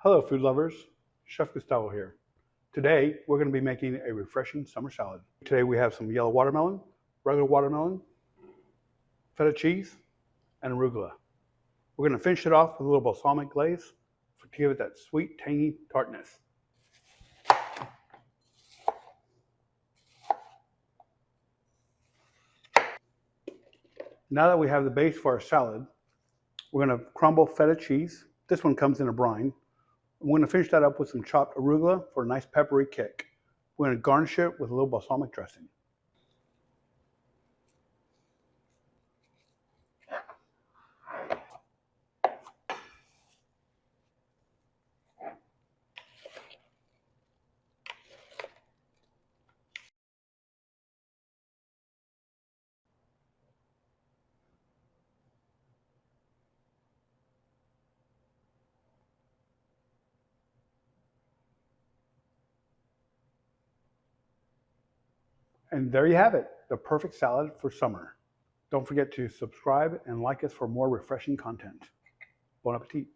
Hello, food lovers. Chef Gustavo here. Today, we're going to be making a refreshing summer salad. Today, we have some yellow watermelon, regular watermelon, feta cheese, and arugula. We're going to finish it off with a little balsamic glaze to give it that sweet, tangy tartness. Now that we have the base for our salad, we're going to crumble feta cheese. This one comes in a brine. We're going to finish that up with some chopped arugula for a nice peppery kick. We're going to garnish it with a little balsamic dressing. And there you have it, the perfect salad for summer. Don't forget to subscribe and like us for more refreshing content. Bon appetit.